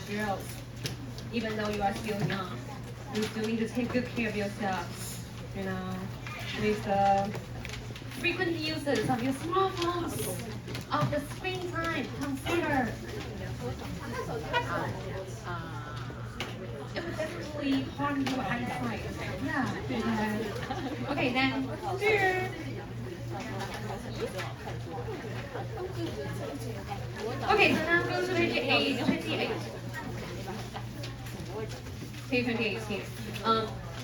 girls, even though you are still young, you still need to take good care of yourselves. You know, with the frequent uses of your smartphones, of the screen time, consider it would definitely harm your eyesight. Yeah. Okay, then here. Okay, so now go to page 28. Page 28 here.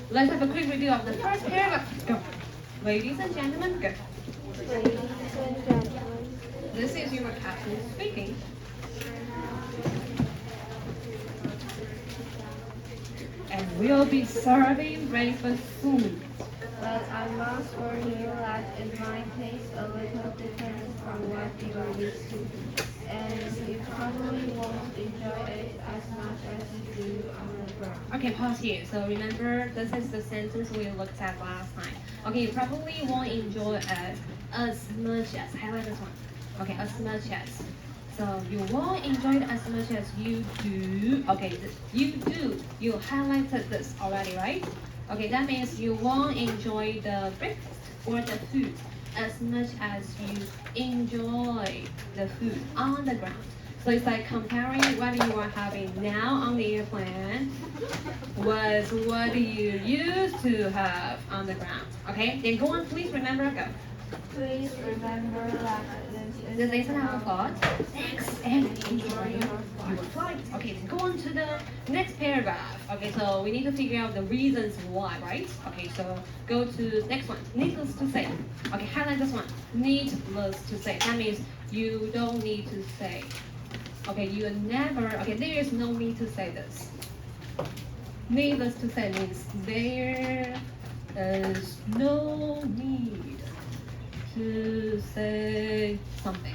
Let's have a quick review of the first paragraph. Go. Ladies and gentlemen, go. Ladies and gentlemen, This is your captain speaking. And we'll be serving breakfast soon. but I must warn you that it might taste a little different from what you are used to, and you probably won't enjoy it as much as you do on the ground. Okay, pause here. So remember, this is the sentence we looked at last time. Okay, you probably won't enjoy it as much as. Highlight this one. Okay, as much as. So you won't enjoy it as much as you do. Okay, you do. You highlighted this already, right? Okay, that means you won't enjoy the breakfast or the food as much as you enjoy the food on the ground. So it's like comparing what you are having now on the airplane was what you used to have on the ground. Okay, then go on, please remember, go. Please remember that This is our thought. Thanks and enjoy your flight. Okay, then go on to the next paragraph. Okay, so we need to figure out the reasons why, right? Okay, so go to next one. Needless to say. Okay, highlight this one. Needless to say. That means you don't need to say. Okay, you never. Okay, there is no need to say this. Needless to say means there is no need to say something.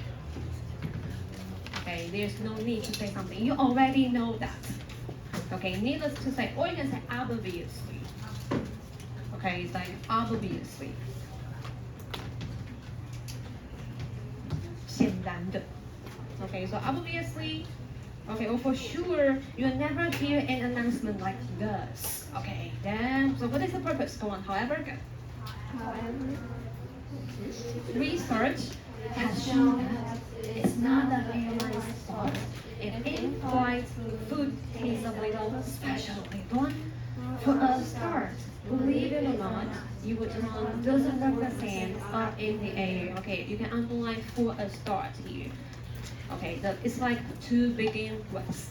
Okay, there's no need to say something. You already know that. Okay, needless to say, or you can say obviously. Okay, it's like obviously. 显然的. Okay, so obviously, okay, or for sure, you'll never hear an announcement like this. Okay, then, so what is the purpose? Go on, however, go. However, Research has shown that it's not the airline's fault if in-flight food tastes a little special. Go on. For a start, believe it or not, your tongue doesn't work the same up in the air. Okay, you can underline for a start here. Okay, it's like to begin with.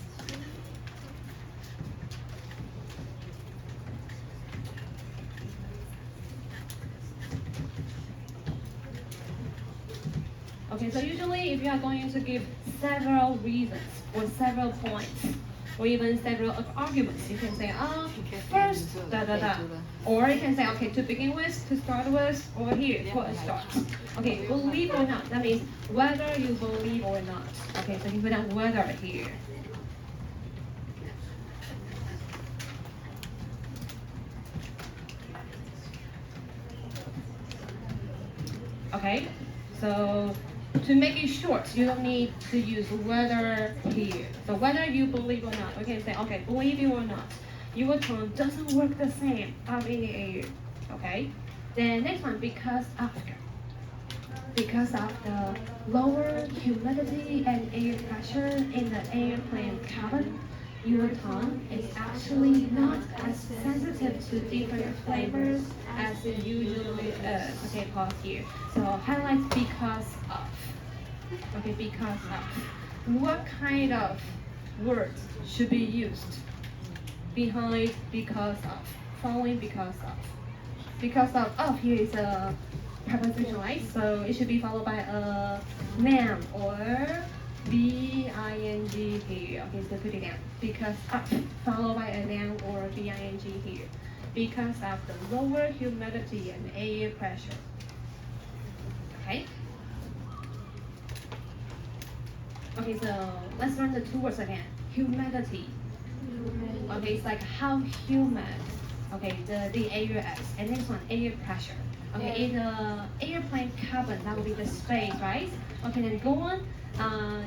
Okay, so usually if you are going to give several reasons or several points or even several arguments, you can say, first, da da da. Or you can say, okay, to begin with, to start with, or here, for a start. Okay, believe or not, that means whether you believe or not. Okay, so you put down whether here. Okay, so to make it short, you don't need to use whether here. So whether you believe or not, okay, say, okay, believe you or not, your tongue doesn't work the same up in the air, okay? Then next one, because of the lower humidity and air pressure in the airplane cabin, your tongue is actually not as sensitive to different flavors as it usually is. Okay, pause here. So highlight because of. Okay, because of. What kind of words should be used behind because of? Following because of. Because of here is a preposition, right? So it should be followed by a noun or BING here. Okay, so put it down. Because of, followed by a noun or BING here. Because of the lower humidity and air pressure. Okay? Okay, so let's learn the two words again. Humidity. Okay, it's like how humid. Okay, the air is. And next one, air pressure. Okay, in the airplane cabin, that will be the space, right? Okay, then go on.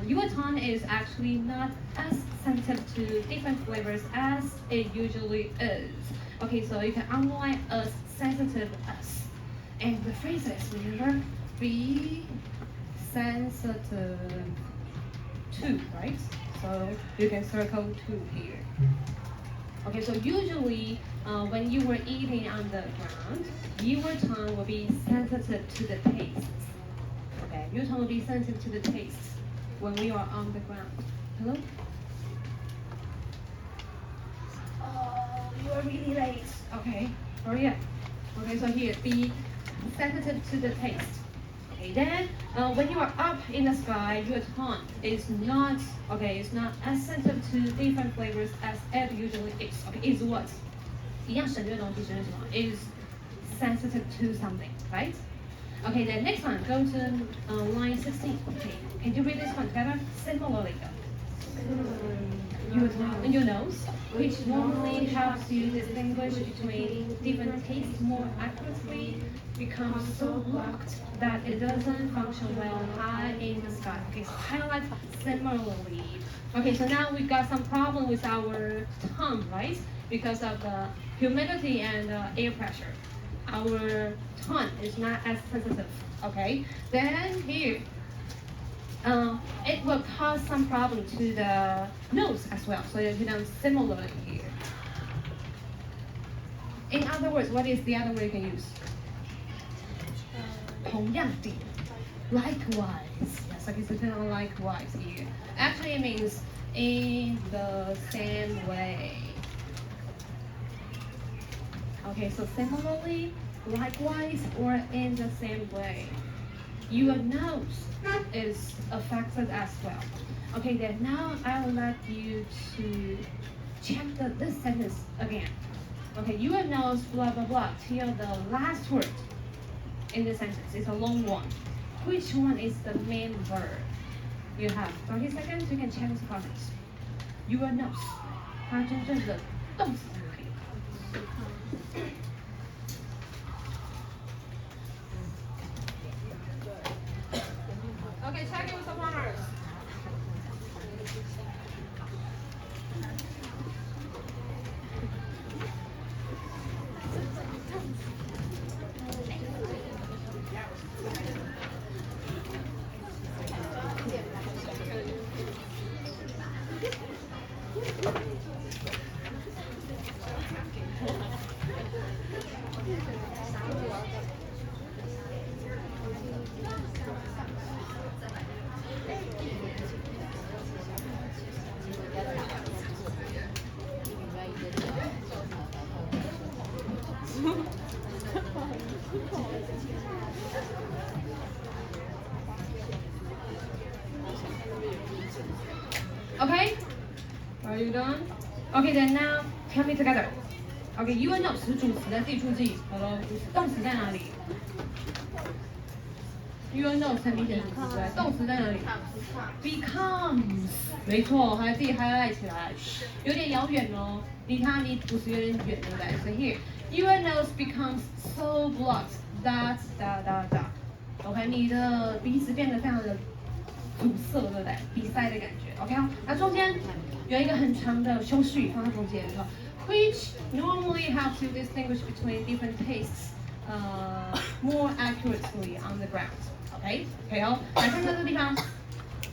Your tongue is actually not as sensitive to different flavors as it usually is. Okay, so you can underline as sensitive as. And the phrases, remember, be sensitive to, right? So you can circle to here. Okay, so usually when you were eating on the ground, your tongue will be sensitive to the taste. Okay, your tongue will be sensitive to the taste when we are on the ground. Hello? Oh, you are really late. Okay, hurry up. Okay, so here, be sensitive to the taste. Okay, then when you are up in the sky, your tongue is not it's not as sensitive to different flavors as it usually is. Okay, is what? 一样省略的东西是什么? Is sensitive to something, right? Okay, then next one, go to line 16. Okay, can you read this one together? Similarly. Your nose, which normally helps you distinguish between different tastes more accurately, becomes so blocked that it doesn't function well high in the sky. Okay, so highlight similarly. Okay, so now we got some problem with our tongue, right? Because of the humidity and air pressure. Our tongue is not as sensitive. Okay, then here. It will cause some problem to the nose as well. So you know, similarly here. In other words, what is the other way you can use? 同样地 likewise. Yes, okay, so kind of likewise here. Actually, it means in the same way. Okay, so similarly, likewise, or in the same way. Your nose is affected as well. Okay, then now I will let you to check this sentence again. Okay, your nose, blah, blah, blah, till the last word in the sentence. It's a long one. Which one is the main verb? You have 30 seconds, you can check this process. Your nose, 它真正的动词在哪里? Okay, check it with the partners. Okay, are you done? Okay, then now tell me together. Okay, your nose 是主词的第出记，好了，动词在哪里 ？Your nose 很明显是主词，动词在哪里 ？Becomes， 没错，还自己 highlight 起来，有点遥远哦，离它离主词有点远，对不对？所以 here, your nose becomes so blocked that OK， 你的鼻子变得非常的堵塞，对不对？鼻塞的感觉。OK， 好，那中间有一个很长的修饰语放在中间，说 which normally helps you distinguish between different tastes more accurately on the ground。OK， 哦，来看到这个地方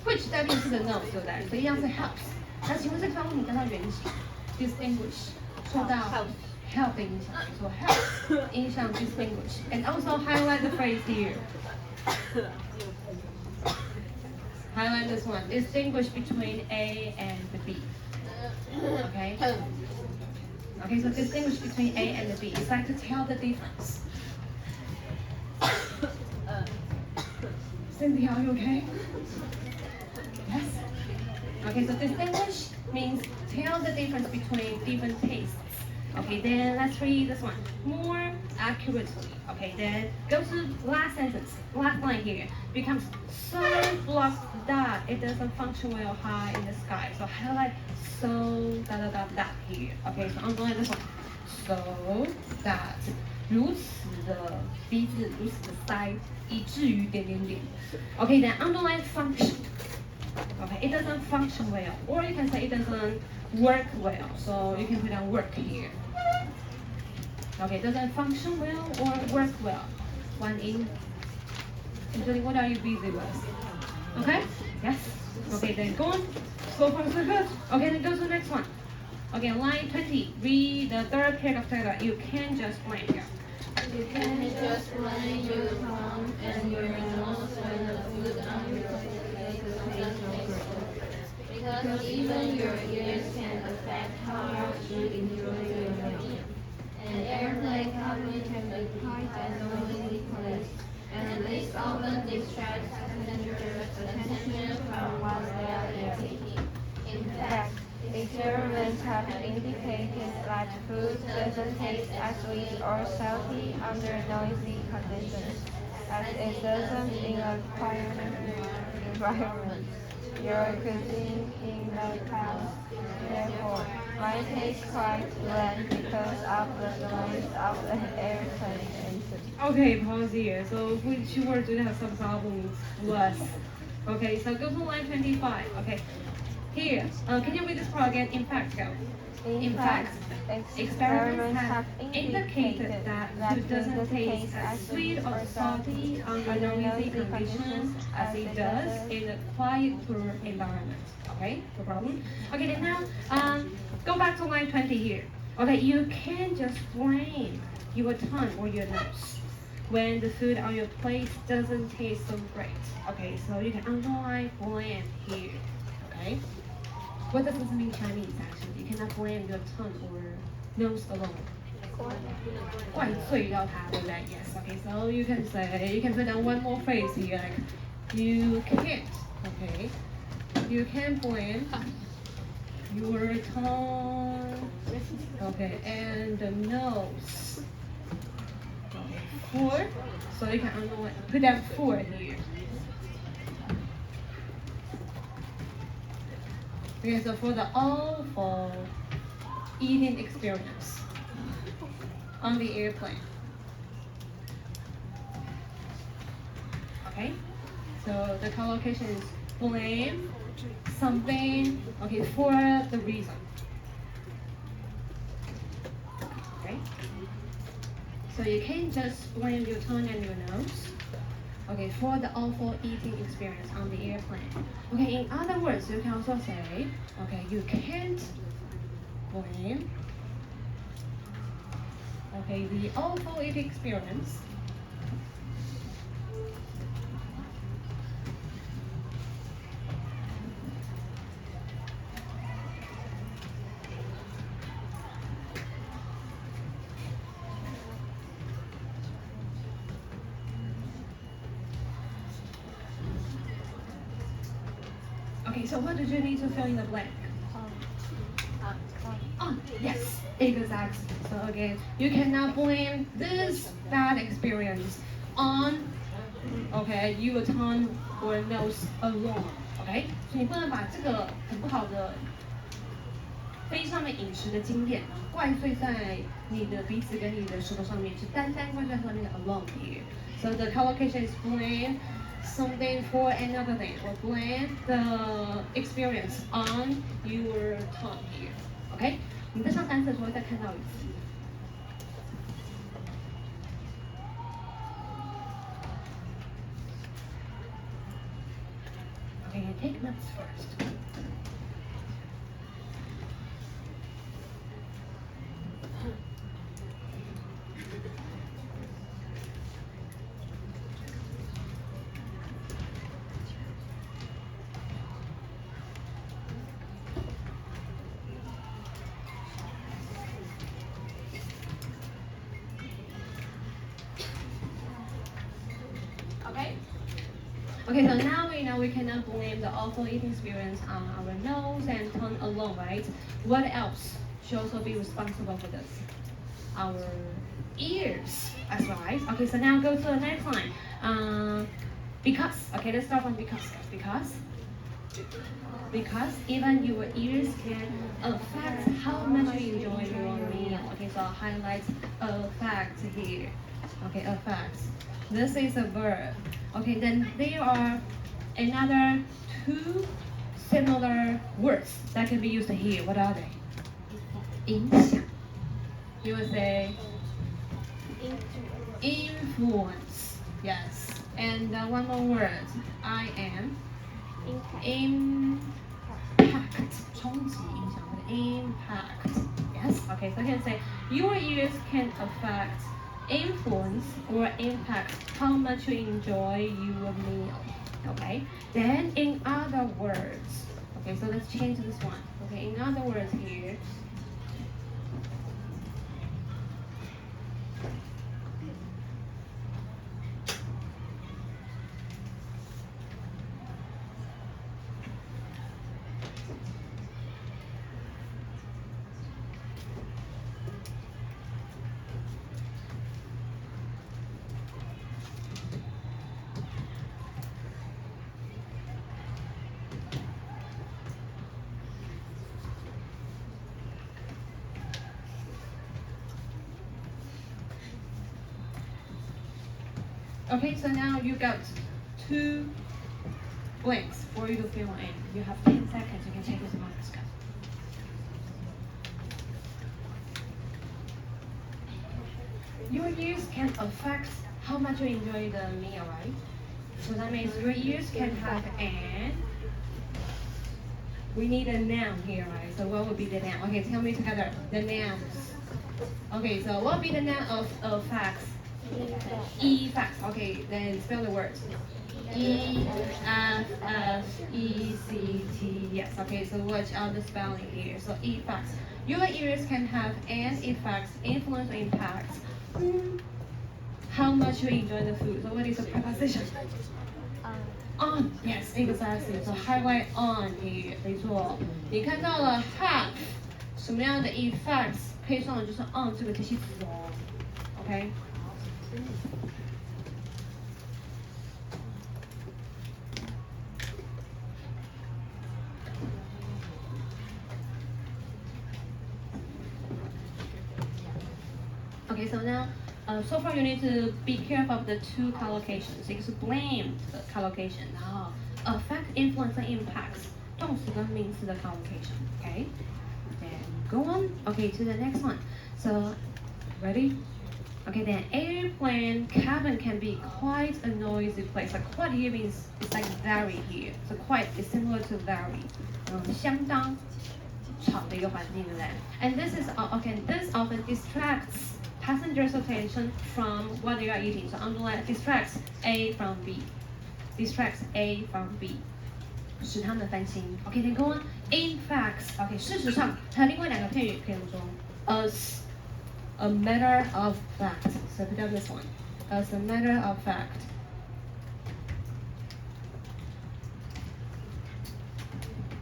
，which 代表是个 nose， 对不对？所以一样是 helps。那请问这个地方你跟它原型 distinguish 受到 help 的影响，说 help 影响 distinguish，and also highlight the phrase here。Highlight this one. Distinguish between A and the B. Okay. Okay. So distinguish between A and the B. It's like to tell the difference. Cynthia, are you okay? Yes. Okay. So distinguish means tell the difference between different tastes. Okay. Then let's read this one more accurately. Okay. Then go to last sentence. Last line here becomes so blocked that it doesn't function well high in the sky. So highlight so here. Okay, so underline this one. So that 如此的鼻子如此的塞，以至于点点点。Okay, then underline function. Okay, it doesn't function well, or you can say it doesn't work well. So you can put down work here. Okay, it doesn't function well or work well. One in. Usually, what are you busy with? Okay? Yes. Okay, then go on. So far, so good. Okay, then go to the next one. Okay, line 20. Read the third paragraph together. You can just blank here. You can just blend your tongue and your nose when the food on your plate taste your growth. Because even your ears can affect how much you enjoy your meal. An airplane cabin can be quite a noisy place, and this often distracts passengers' attention from what they are eating. In fact, experiments have indicated that food doesn't taste as sweet or salty under noisy conditions as it doesn't in a quiet environment. Your cuisine in the house, therefore, might taste quite bland because of the noise of the airplane engine. Okay, pause here. So which word do you have some problems with? Okay, so go to line 25. Okay, here, can you read this part again? In fact, go. In fact, experiments have indicated that food doesn't taste as sweet or salty under noisy conditions as it does in a quieter environment. Okay, no problem. Okay, then now, go back to line 20 here. Okay, you can't just blame your tongue or your nose when the food on your plate doesn't taste so great. Okay, so you can underline blame here. Okay. What does this mean in Chinese actually? You cannot blame your tongue or nose alone. 怪罪到它，对不对? Yes. Okay. So you can say, you can put down one more phrase here. Like, you can't. Okay. You can't blame your tongue. Okay. And the nose. Okay. For. So you can underline, put down for here. Okay, so for the awful eating experience on the airplane. Okay, so the collocation is blame something, okay, for the reason. Okay, so you can't just blame your tongue and your nose. Okay, for the awful eating experience on the airplane. Okay, in other words, you can also say, okay, you can't blame, okay, the awful eating experience Okay, so what did you need to fill in the blank? Yes, exactly. So again, you cannot blame this bad experience on, okay, your tongue or nose alone. Okay，所以你不能把这个很不好的非上面饮食的经验怪罪在你的鼻子跟你的舌头上面，是单单怪罪上面的 alone here. So the collocation is blame something for another thing, or blame the experience on your tongue here. OK， 你在上单词的时候会再看到一次。OK， take notes first. Okay, so now we know we cannot blame the awful eating experience on our nose and tongue alone, right? What else should also be responsible for this? Our ears, that's right. Okay, so now go to the next line. Because, okay, let's start from because. Because even your ears can affect how much you enjoy your meal. Okay, so I'll highlight affect here. Okay, affect. This is a verb. Okay, then there are another two similar words that can be used here. What are they? 影响. You would say influence. Yes. And one more word. I am impact. 冲击影响 impact. Yes. Okay. So you can say your ears can affect, influence, or impact how much you enjoy your meal. Okay. Then in other words. Okay. So let's change this one. Okay. In other words here. Okay, so now you got 2 blanks for you to fill in. You have 10 seconds. You can take this mark. Your ears can affect how much you enjoy the meal, right? So that means your ears can have an. We need a noun here, right? So what would be the noun? Okay, tell me together. The nouns. Okay, so what would be the noun of facts? Effects. Okay, then spell the words. E-F-F-E-C-T. Yes, okay, so watch out the spelling here. So effects. Your ears can have an effect, influence, or impact. How much you enjoy the food. So what is the preposition? On. Yes, exactly. So highlight on here. 没错，你看到了 have 什么样的 effects 配上的就是 on 这个提系词哦。OK。Okay, so now, so far you need to be careful of the 2 collocations. Explain the collocation. Now, affect, influence, and impacts. 动词跟名词的 collocation. Okay, then go on. Okay, to the next one. So, ready? Okay, then airplane cabin can be quite a noisy place. Like quite here means it's like very here. So quite is similar to very. 相当吵的一个环境，对不对？ And this is okay. This often distracts passengers' attention from what they are eating. So underline distracts A from B. Distracts A from B. 使他们分心。Okay, then go on. In fact, okay, 事实上，还有另外2个片语可以说 as a matter of fact. So put down this one. As a matter of fact.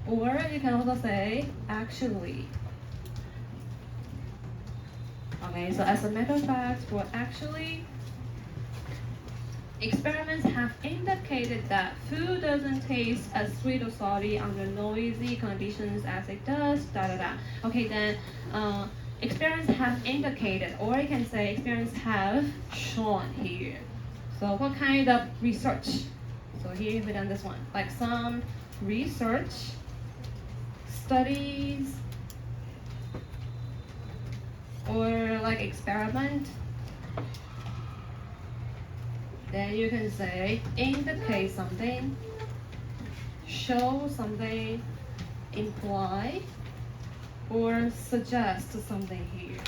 Or you can also say actually. Okay, so as a matter of fact, or actually, experiments have indicated that food doesn't taste as sweet or salty under noisy conditions as it does, da da da. Okay, then experiments have indicated, or you can say experiments have shown here. So what kind of research? So here we done this one, like some research, studies, or like experiment. Then you can say indicate something, show something, imply, or suggest something here.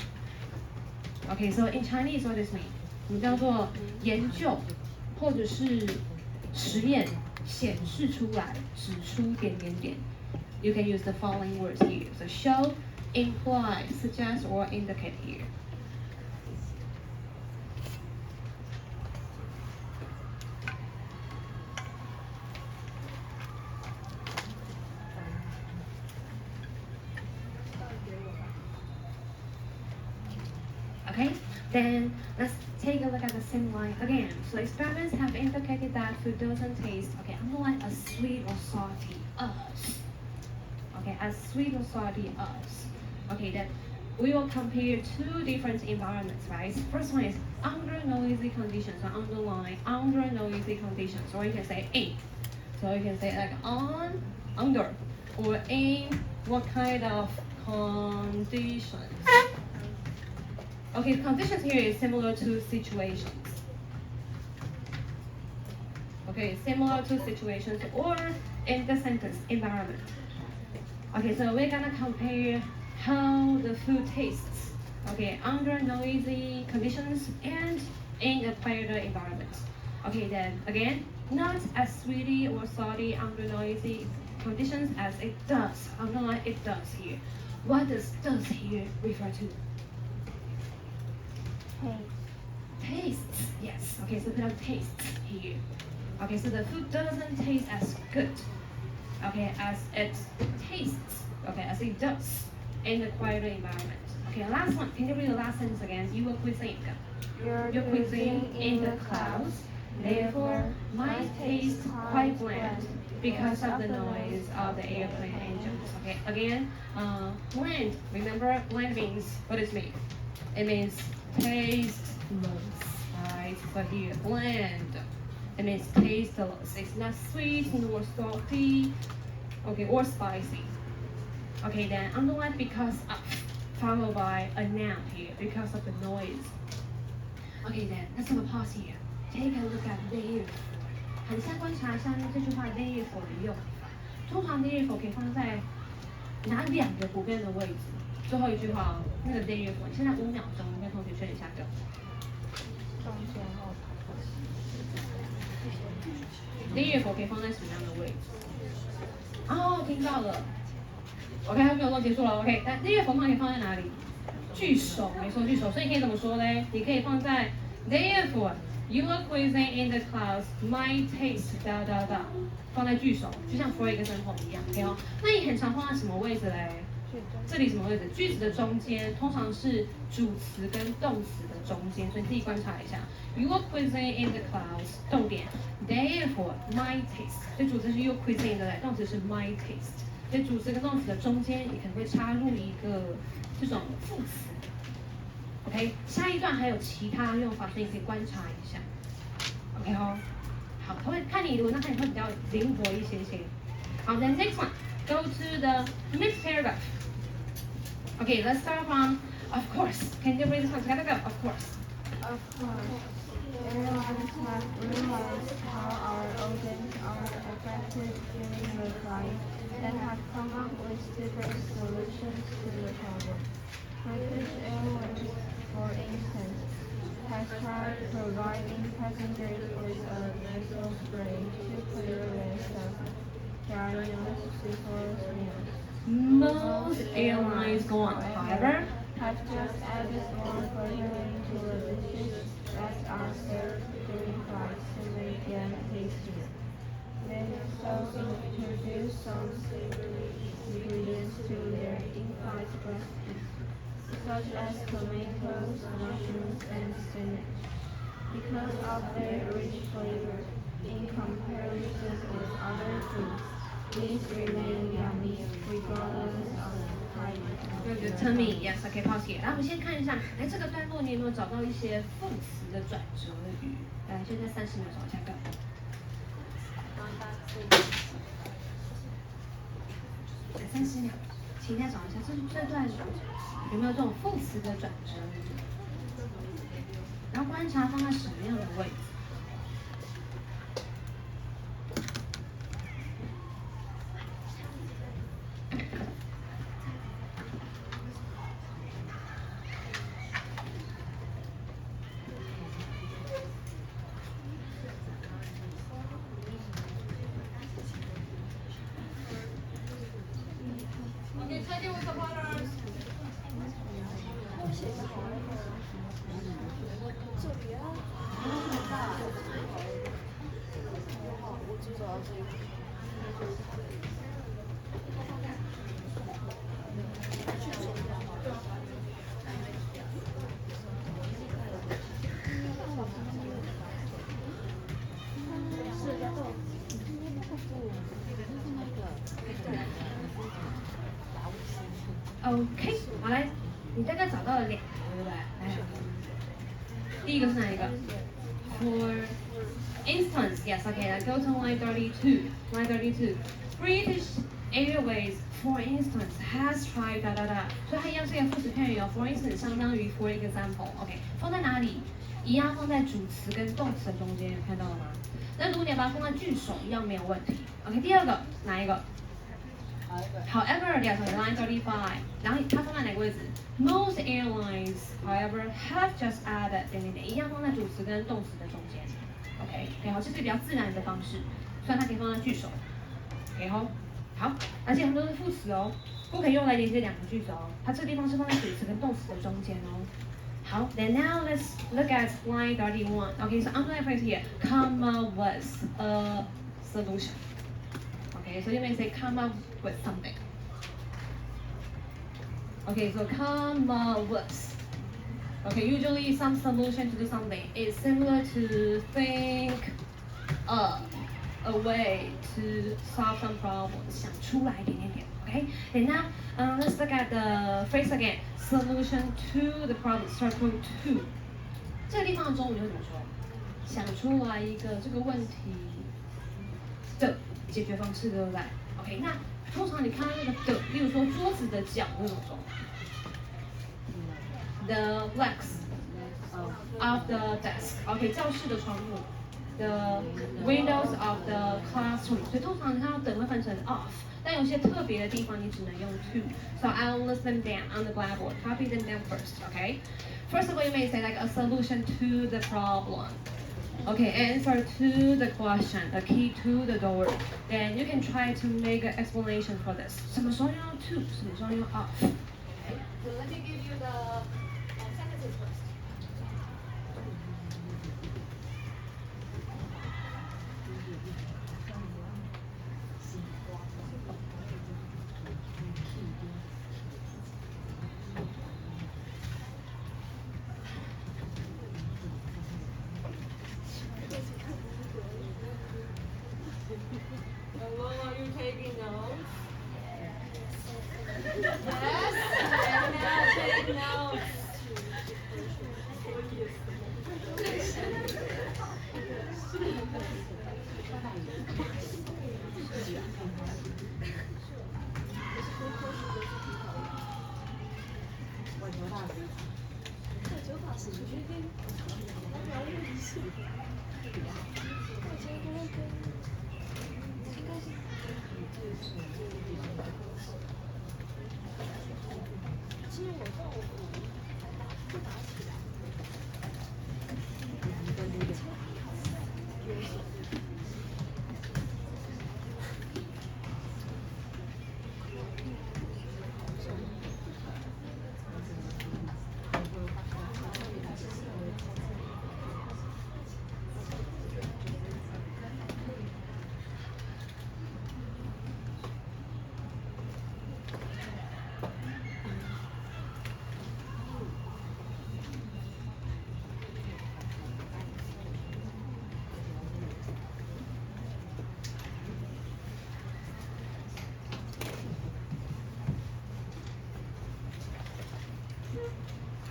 Okay, so in Chinese, what does this mean? 我们叫做研究或者是实验显示出来，指出点点点。You can use the following words here. So show, imply, suggest, or indicate here. Okay, then let's take a look at the same line again. So experiments have indicated that food doesn't taste, okay, underline as sweet or salty as. Okay, as sweet or salty as. Okay, then we will compare 2 different environments, right? First one is under noisy conditions, so underline under noisy conditions, or you can say in. So you can say like on, under, or in what kind of conditions. Okay, conditions here is similar to situations. Okay, similar to situations or in the sentence environment. Okay, so we're gonna compare how the food tastes. Okay, under noisy conditions and in a quieter environment. Okay, then again, not as sweety or salty under noisy conditions as it does. Underline it does here. What does here refer to? Tastes. Yes. Okay, so put up tastes here. Okay, so the food doesn't taste as good. Okay, as it tastes. Okay, as it does in the quieter environment. Okay, last one. Can you read the last sentence again? You were quizzing. Your cuisine in the clouds, therefore might taste quite bland because of the noise of the airplane engines. Okay, again, bland. Remember, bland means what does it mean? It means tasteless, right? So here, bland. It means tasteless. It's not sweet nor salty, okay, or spicy. Okay, then underline because of, followed by a noun here because of the noise. Okay, then let's have a pause here. Take a look at therefore. 很先观察一下这句话 therefore 的用法。通常 therefore 可以放在哪两个不变的位置？最后一句话哦，那个 therefore， 现在5秒钟，跟同学圈一下个。中间后排。therefore 可以放在什么样的位置？哦，听到了。OK， 还没有都结束了。OK， 但 therefore 可以放在哪里？句首，没错，句首。所以可以怎么说嘞？你可以放在 therefore your cuisine in the clouds might taste 哒哒哒，放在句首，就像 for example 一样。OK 哦，那你很常放在什么位置嘞？这里什么位置？句子的中间，通常是主词跟动词的中间，所以你自己观察一下。Your cuisine in the clouds， 动点 therefore might taste， 所以主词是 your cuisine 对不对？动词是 might taste， 所以主词跟动词的中间，你可能会插入一个这种副词。OK， 下一段还有其他用法，所以你可以观察一下。OK 哦，好，他会看你文章看你会比较灵活一些些。好 ，then next one, go to the next paragraph. Okay, let's start from of course. Can you read this one together? Go. Of course. Of course, airlines have realized how our oceans are affected during the flight and have come up with different solutions to the problem. British Airways, for instance, has tried providing passengers with a nasal spray to clear their dry nose before meals. Most airlines go on, however, have just added more flavoring to the dishes that are served during flights to make them tastier. They also introduced some savory ingredients to their in-flight recipes, such as tomatoes, mushrooms, and spinach. Because of their rich flavor, in comparison with other foods, these remain yummy regardless of height. To me, yes, okay, pause here. 来，我们先看一下，哎，这个段落你有没有找到一些副词的转折语？来，现在30秒找一下个。30秒，请再找一下这段有没有这种副词的转折语？然后观察放在什么样的位置？OK， 好来，你大概找到了2个，对不对？来，第一个是哪一个 ？For Instance, yes, okay, let's go to line 32. Line 32. British Airways, for instance, has tried 哒哒哒，所以它一样是一个副词片语哦。For instance 相当于 for example，OK，、放在哪里？一样放在主词跟动词的中间，看到了吗？那如果你要把它放在句首，一样没有问题。OK， 第二个哪一个？However, yes, line 35. 然后它放在哪个位置？Most airlines, however, have just added 点点点，一样放在主词跟动词的中间。OK， 好，这是比较自然的方式，虽然它可以放在句首。OK 吼，好，而且它们都是副词哦，不可以用来连接两个句子哦。它这个地方是放在主词跟动词的中间哦。好 then now let's look at line 31. Okay, so underline phrase here, come up with a solution. Okay, so you may say come up with something. Okay, so come up with. Okay, usually some solution to do something is similar to think of a way to solve some problems. 想出来点点点 Okay, and now let's look at the phrase again. Solution to the problem. Circle to. 这个地方的中文会怎么说？想出来一个这个问题的解决方式，对不对 ？OK， 那通常你看到那个的，例如说桌子的脚会怎么说？The legs of the desk. OK， 教室的窗户。The windows of the classroom. 所以通常你看到的会分成 of， 但有些特别的地方你只能用 to. So I'll list them down on the blackboard. Copy them down first. OK. First of all, you may say like a solution to the problem. Okay, answer to the question, a key to the door. Then you can try to make an explanation for this. 什么时候用 to， 什么时候用 of. Okay, so let me give you the sentences first. Hello, are you taking notes? Yes, and now take notes.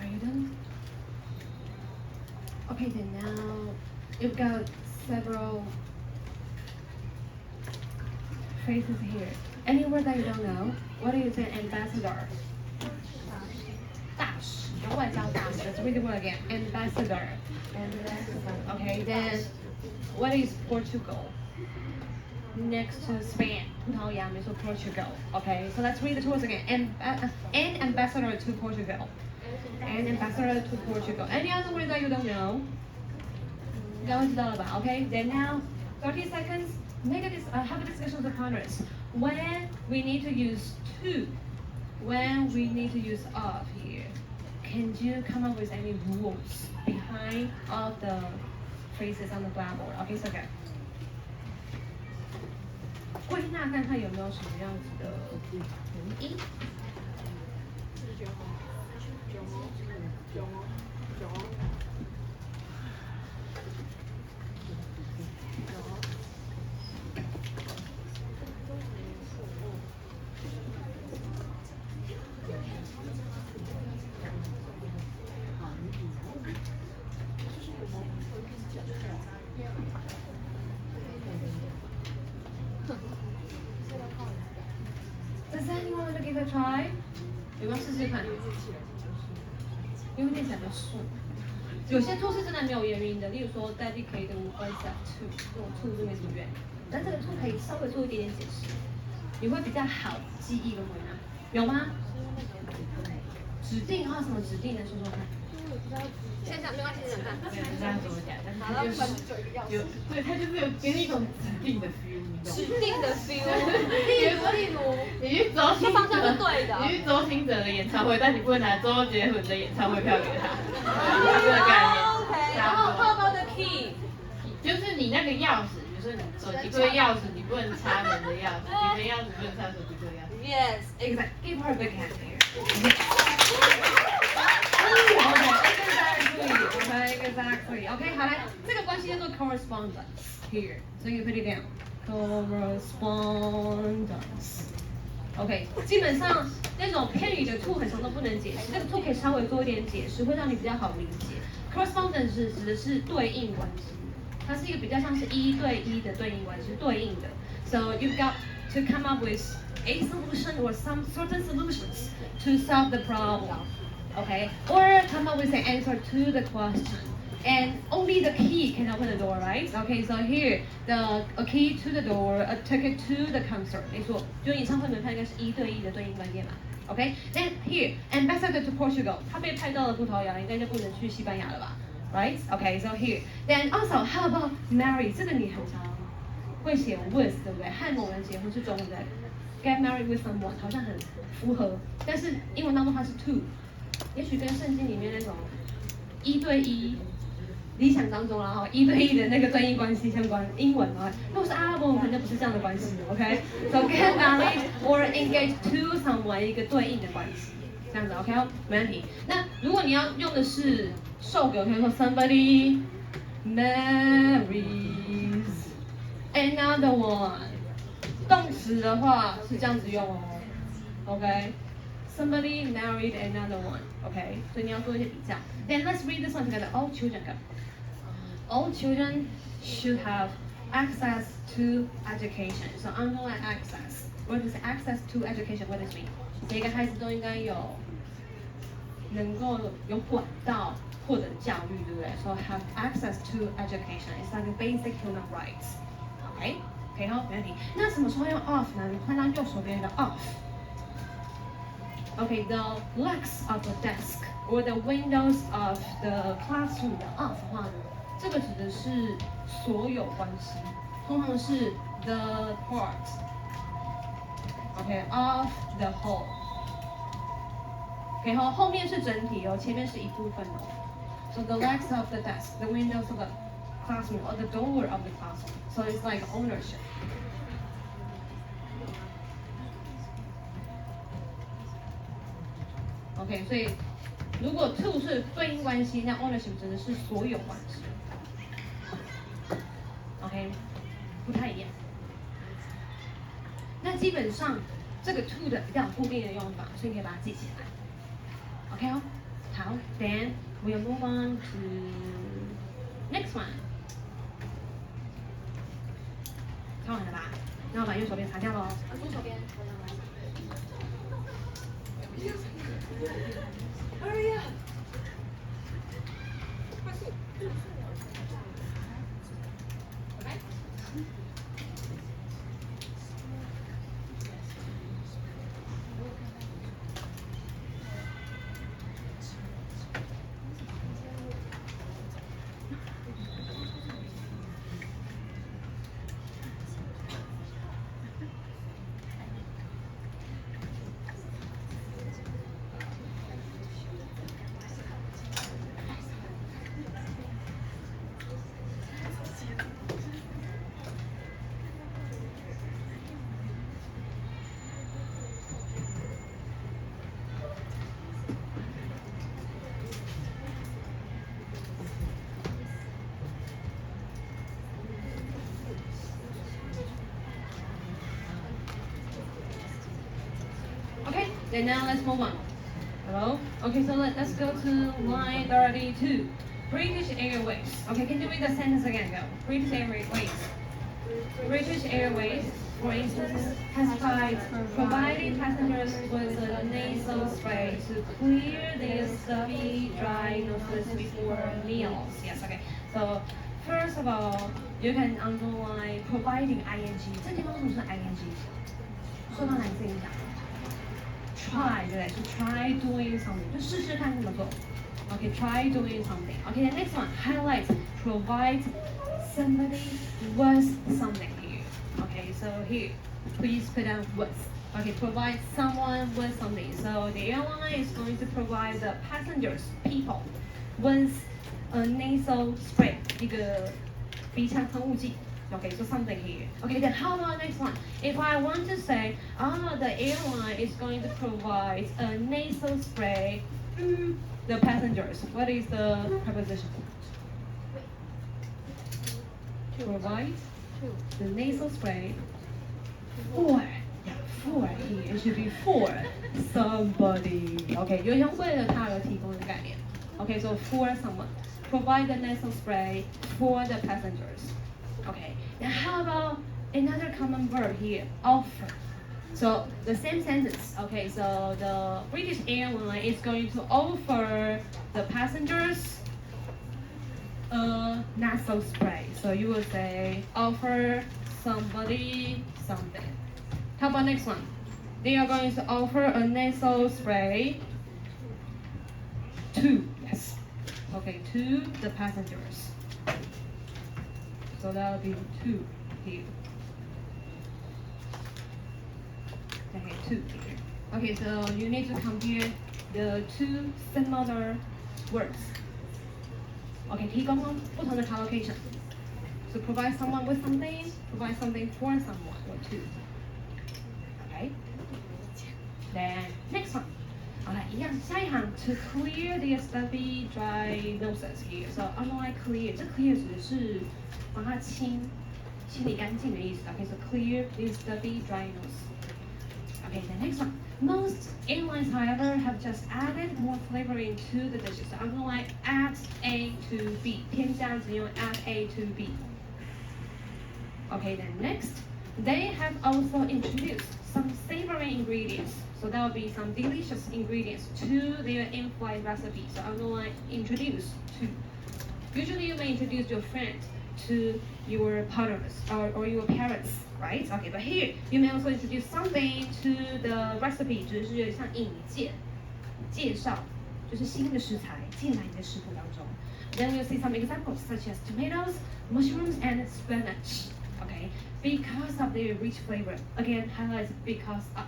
Are you done? Okay, then now you've got several phrases here. Any word that you don't know? What do you say? Ambassador. 大使，外交大使. Let's read the word again. Ambassador. Okay, then what is Portugal? Next to Spain. 葡萄牙，没说 Portugal. Okay, so let's read the words again. An ambassador to Portugal. An ambassador to Portugal. Any other word that you don't know? 应该会知道了吧 Okay, then now 30 seconds. Have a discussion with the partners. When we need to use to, when we need to use of here, can you come up with any rules behind all the phrases on the blackboard? Okay, so good. 归纳看看有没有什么样子的原因。try？有没有试试看？因为念起来比较顺。有些 to 是真的没有元音的，例如说 dedicated oneself to 这种 to 就没什么元，但这个 to 可以稍微做一点点解释，你会比较好记忆跟回答。有吗？指定什么指定的说说看。现在没关系，想看。没有这样怎么讲？但是就是有，对，它就是有给你一种指定的 feel， 你懂吗？指定的 feel， 例如，你去周星方向是对的。你去周星哲的演唱会，但你不会拿周杰伦的演唱会票给他，这个概念。OK， 然后 how about the key？ 就是你那个钥匙，比如说你手机柜钥匙，你不能插门的钥匙，你的钥匙不能插手机柜钥匙。Yes, exactly. Give her a big hand here. Okay, exactly. Okay, 好来，这个关系叫做 correspondence here. So you put it down. Correspondence. OK， 基本上那种片语的 to 很长都不能解释，这个 to 可以稍微做一点解释，会让你比较好理解。Correspondence 指的是对应关系，它是一个比较像是1对1的对应关系，对应的。So you've got to come up with a solution or some certain solutions to solve the problem. Okay, or come up with an answer to the question. And only the key can open the door, right? Okay, so here, a key to the door, a ticket to the concert. 没错，就演唱会门票应该是1对1的对应关键嘛。Okay, then here, ambassador to Portugal. 他被派到了葡萄牙，应该就不能去西班牙了吧 ？Right? Okay, so here. Then also, how about marry? 这个你很常会写 with， 对不对？和某人结婚是中文的 get married with someone， 好像很符合，但是英文当中它是 to。也许跟圣经里面那种1对1，理想当中啦哈，1对1的那个对应关系相关。英文啊，如果是阿拉伯文可能不是这样的关系 ，OK？So get married or engage to someone 一个对应的关系，这样子 OK 哦，没问题。那如果你要用的是受格，比如说 somebody marries another one， 动词的话是这样子用哦 ，OK？Somebody married another one. Okay, 所以你要做一些比较。Then let's read this one together. All children go. All children should have access to education. So underline access. What is access to education? What does it mean? 每个孩子都应该能够有管道获得教育，对不对？ So have access to education. It's like a basic human rights. Okay? 可以好，没问题。那什么时候用 of 呢？你看到右手边的 of。Okay, the legs of the desk or the windows of the classroom 的 of 的话呢，这个指的是所有关系，通常是 the part, okay, of the whole. Okay, 后面是整体哦，前面是一部分哦。So the legs of the desk, the windows of the classroom, or the door of the classroom. So it's like ownership. OK， 所以如果 to 是对应关系，那 ownership 指的是所有关系。OK， 不太一样。那基本上这个 to 的比较固定的用法，所以你可以把它记起来。OK 哦，好 ，Then we'll move on to next one。抄完了吧？那我把右手边擦掉喽。左手边。Hurry up! Okay. Then now let's move on. Hello? Okay, so let's go to line 32. British Airways. Okay, can you read the sentence again? Go. British Airways. British Airways For instance, testified providing passengers with a nasal spray to clear their stuffy, dry noses before meals. Yes, okay. So first of all, you can underline providing ing. 这地方是不是 ing？ 说到难听一下。Try 对不对？是 try doing something， 就试试看怎么做。Okay, try doing something. Okay, the next one, highlight, provide somebody with something here. Okay, so here, please put down with. Okay, provide someone with something. So the airline is going to provide the passengers, people, with a nasal spray, 一个鼻腔喷雾剂。Okay, so something here. Okay, then how about next one? If I want to say, the airline is going to provide a nasal spray to the passengers. What is the preposition? Provide the nasal spray for. Yeah, for here. It should be for somebody. Okay, 有像为了他而提供的概念。Okay, so for someone. Provide the nasal spray for the passengers. Okay, now how about another common verb here, offer. So the same sentence, okay, so the British airline is going to offer the passengers a nasal spray. So you will say, offer somebody something. How about next one? They are going to offer a nasal spray to, yes, okay, to the passengers. So that will be two here. Okay, two here. Okay, so you need to compare the two similar words. Okay, 提供不同的 collocation. So provide someone with something, provide something for someone, or two. Okay. Then next one. Alright, 一样，下一行 to clear the stuffy, dry noses here. So underline clear， 这 clear 指的是帮它清理干净的意思。Okay, so clear the stuffy, dry nose. Okay, the next one. Most airlines, however, have just added more flavoring to the dishes. So underline add A to B. 添加只用 add A to B. Okay, then next, they have also introduced some savory ingredients. So that would be some delicious ingredients to their in-flight recipe. So underline introduce to. Usually you may introduce your friend to your partners or your parents, right? Okay, but here you may also introduce something to the recipe. 只是有点像引荐、介绍，就是新的食材进来你的食谱当中。Then you'll see some examples such as tomatoes, mushrooms, and spinach. Okay, because of their rich flavor. Again, highlights because of.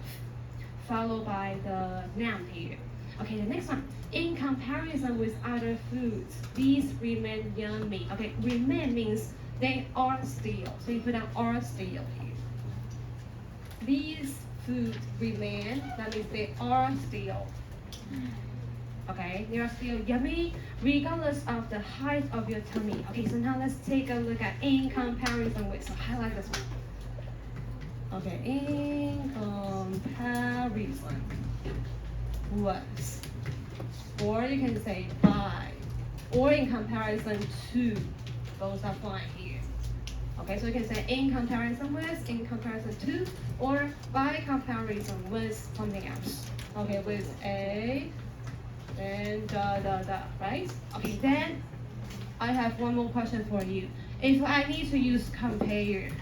Followed by the noun here. Okay, the next one. In comparison with other foods, these remain yummy. Okay, remain means they are still. So you put down are still here. These foods remain, that means they are still. Okay, they are still yummy regardless of the height of your tummy. Okay, so now let's take a look at in comparison with. So highlight this one. Okay, in comparison with, or you can say by, or in comparison to, both are fine here. Okay, so you can say in comparison with, in comparison to, or by comparison with something else. Okay, with a, and right? Okay, then I have one more question for you. If I need to use compare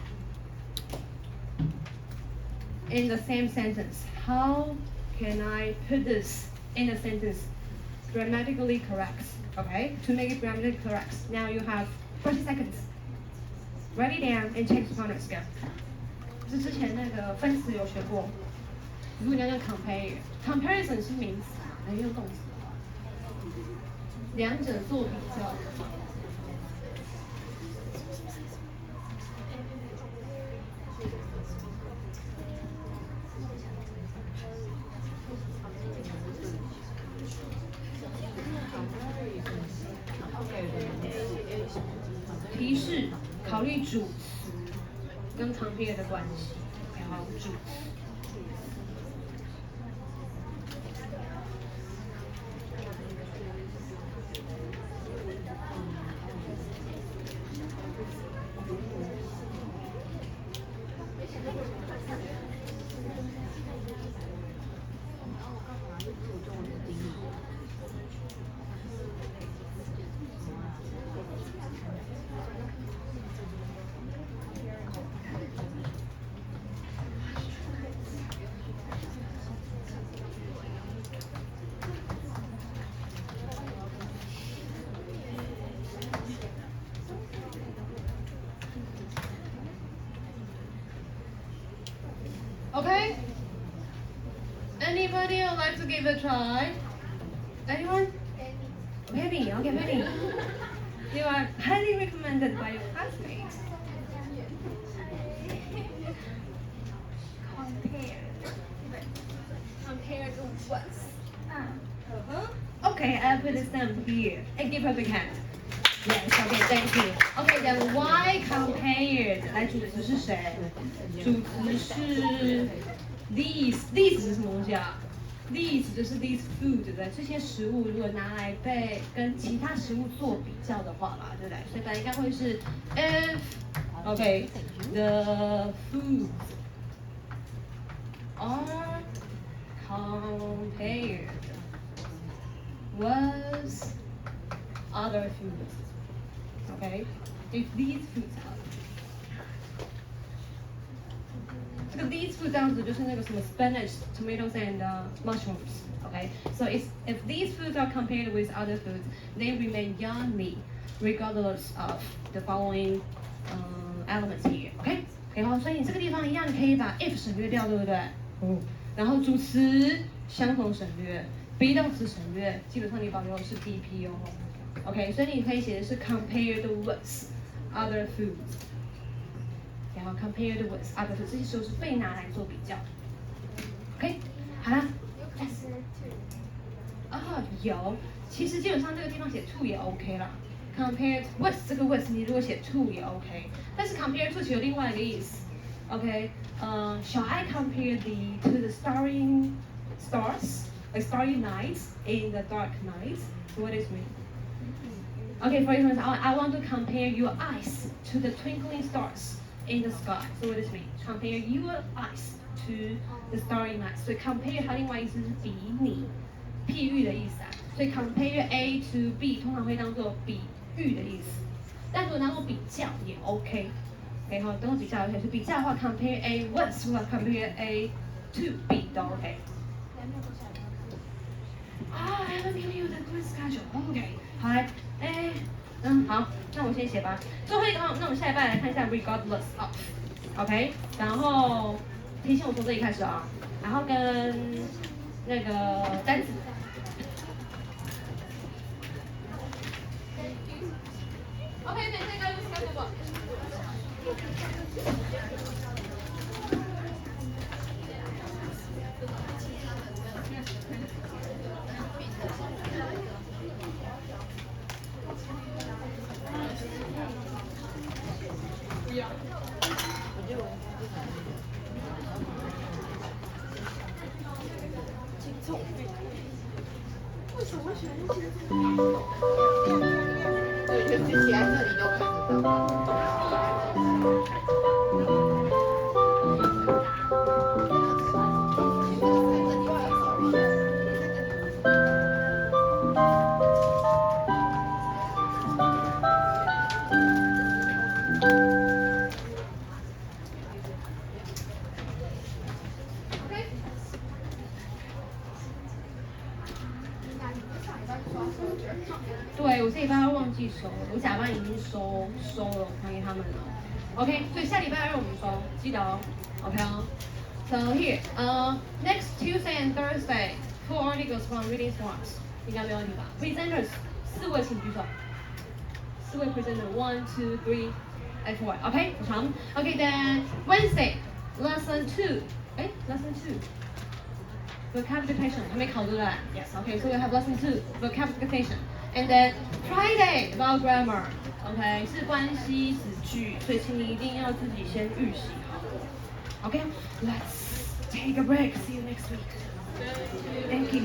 in the same sentence, how can I put this in a sentence grammatically correct? Okay, to make it grammatically correct. Now you have 30 seconds. Write it down and check the partner skill. 这之前那个分词有学过。如果你要用 comparison 是名词，来用动词，两者做比较。提示考虑主词跟 compare 的关系，然后主词。to give it a try? Anyone? Penny. Okay, Penny. You are highly recommended by your classmates. Compared to what? Okay, I'll put the stamp here and give her a big hand. Yes, okay, thank you. Okay, then why compared? 来，主词是谁？主词是 these 是什么东西啊？these 就是 these food，对不对？这些食物如果拿来被跟其他食物做比较的话嘛，对不对？所以本来应该会是 if okay the foods are compared with other foods. Okay, if these foods are 这个 these food 这样子就是那个什么 spinach, tomatoes and mushrooms. Okay, so if these foods are compared with other foods, they remain yummy regardless of the following elements here. Okay, 好，所以你这个地方一样，你可以把 if 省略掉，对不对？然后主词相同省略 ，be 动词省略，基本上你保留的是 DP 哦。OK， 所以你可以写的是 compared with other foods， 然后 compared with other foods， 这些时候是被拿来做比较。OK， 好了。有，其实基本上这个地方写 to 也 OK 啦。compared with 这个 with 你如果写 to 也 OK， 但是 compared to 其实有另外一个意思。OK， shall I compare to the starry stars, like starry nights in the dark nights? So what does it mean? Okay, for instance, I want to compare your eyes to the twinkling stars in the sky. So what does it mean? Compare your eyes to the starry night. 所以 compare 它另外意思是比拟、譬喻的意思啊。所以 compare A to B 通常会当做比喻的意思，但如果当做比较也 OK。OK， 好，当做比较 OK。是比较的话 ，compare A with 或者 compare A to B 都 OK。I haven't given you the quiz schedule. OK， 好来。好，那我先写吧。最后一个，那我们下一半来看一下 regardless of，OK， 然后提醒我从这里开始啊，然后跟那个单词。OK， 等这个开始不？为什么会选轻松？对，就写在这里就看得到。对，我这礼拜二忘记收了，我甲班已经收了，还给他们了。OK， 所以下礼拜二我们收，记得哦。OK 哦。So here, next Tuesday and Thursday, 4 articles from reading smarts， 应该没问题吧 ？Presenters， 4位请举手。4位 presenter, 1, 2, 3, and 4. OK， 不长。OK, then Wednesday, lesson 2. Lesson 2. Vocabulation 还没考对不对 ？Yes. Okay, so we have lesson 2, vocabulation, and then Friday about grammar. OK， 是关系子句，所以请你一定要自己先预习好。OK, let's take a break. See you next week. Thank you.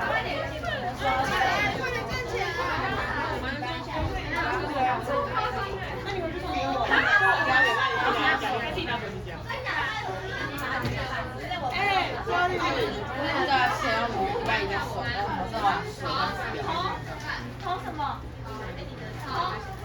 快点！好。